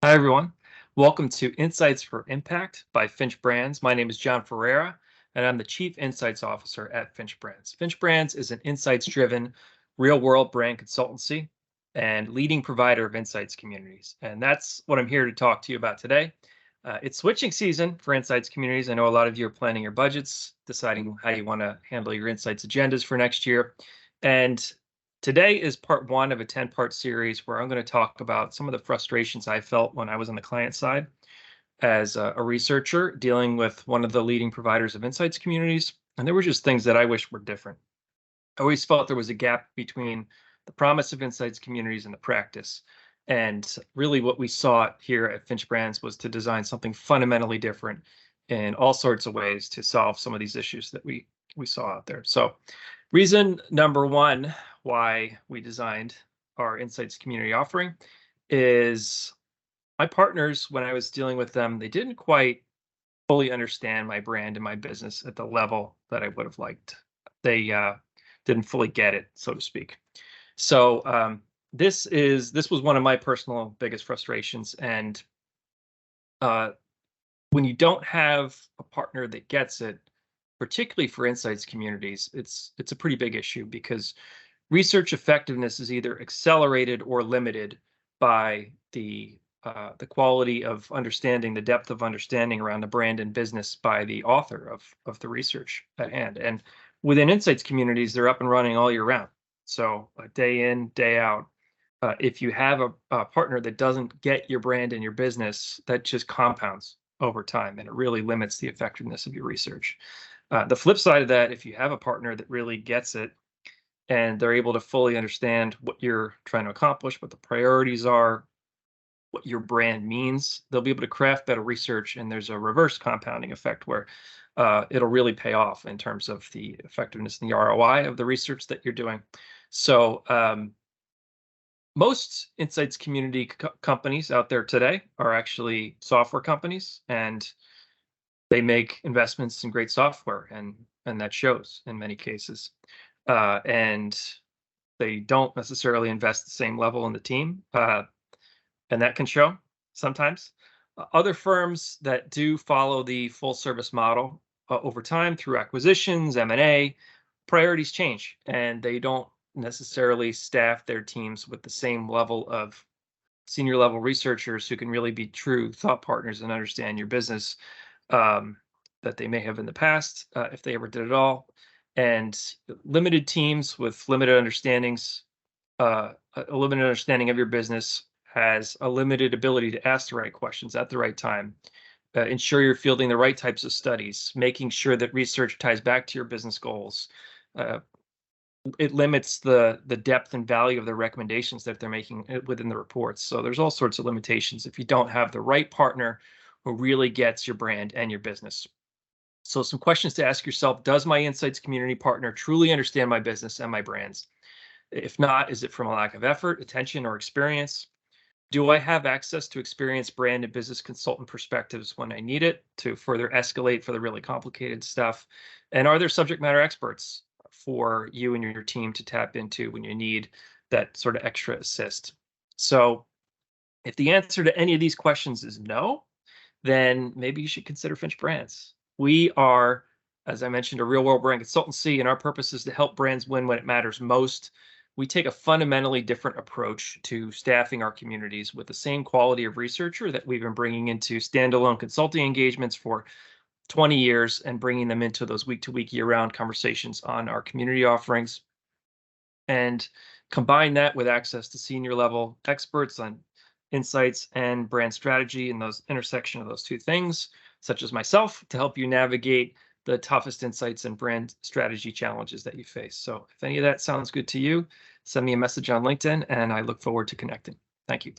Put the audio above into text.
Hi, everyone. Welcome to Insights for Impact by Finch Brands. My name is John Ferreira, and I'm the Chief Insights Officer at Finch Brands. Finch Brands is an insights-driven, real-world brand consultancy and leading provider of insights communities. And that's what I'm here to talk to you about today. It's switching season for insights communities. I know a lot of you are planning your budgets, deciding how you want to handle your insights agendas for next year. And today is part one of a 10-part series where I'm going to talk about some of the frustrations I felt when I was on the client side as a researcher dealing with one of the leading providers of insights communities. And there were just things that I wish were different. I always felt there was a gap between the promise of insights communities and the practice. And really what we saw here at Finch Brands was to design something fundamentally different in all sorts of ways to solve some of these issues that we saw out there. So reason number one why we designed our insights community offering is my partners, when I was dealing with them, they didn't quite fully understand my brand and my business at the level that I would have liked. They didn't fully get it, so to speak. So this was one of my personal biggest frustrations. And uh, when you don't have a partner that gets it, particularly for insights communities, it's a pretty big issue because research effectiveness is either accelerated or limited by the quality of understanding, the depth of understanding around the brand and business by the author of the research at hand. And within insights communities, they're up and running all year round. So day in, day out. If you have a partner that doesn't get your brand and your business, that just compounds over time, and it really limits the effectiveness of your research. The flip side of that, if you have a partner that really gets it and they're able to fully understand what you're trying to accomplish, what the priorities are, what your brand means, they'll be able to craft better research. And there's a reverse compounding effect where it'll really pay off in terms of the effectiveness and the ROI of the research that you're doing. So most insights community companies out there today are actually software companies, and they make investments in great software, and that shows in many cases. And they don't necessarily invest the same level in the team, and that can show sometimes. Other firms that do follow the full service model over time through acquisitions, M&A, priorities change, and they don't necessarily staff their teams with the same level of senior level researchers who can really be true thought partners and understand your business um, that they may have in the past, if they ever did at all. And limited teams with limited understandings, a limited understanding of your business has a limited ability to ask the right questions at the right time. Ensure you're fielding the right types of studies, making sure that research ties back to your business goals. Uh, it limits the depth and value of the recommendations that they're making within the reports. So there's all sorts of limitations if you don't have the right partner who really gets your brand and your business. So some questions to ask yourself: does my insights community partner truly understand my business and my brands? If not, is it from a lack of effort, attention, or experience? Do I have access to experienced brand and business consultant perspectives when I need it to further escalate for the really complicated stuff? And are there subject matter experts for you and your team to tap into when you need that sort of extra assist? So if the answer to any of these questions is no, then maybe you should consider Finch Brands. We are, as I mentioned, a real world brand consultancy, and our purpose is to help brands win when it matters most. We take a fundamentally different approach to staffing our communities with the same quality of researcher that we've been bringing into standalone consulting engagements for 20 years and bringing them into those week to week, year round conversations on our community offerings. And combine that with access to senior level experts on insights and brand strategy and those intersection of those two things, such as myself, to help you navigate the toughest insights and brand strategy challenges that you face. So if any of that sounds good to you, send me a message on LinkedIn, and I look forward to connecting. Thank you.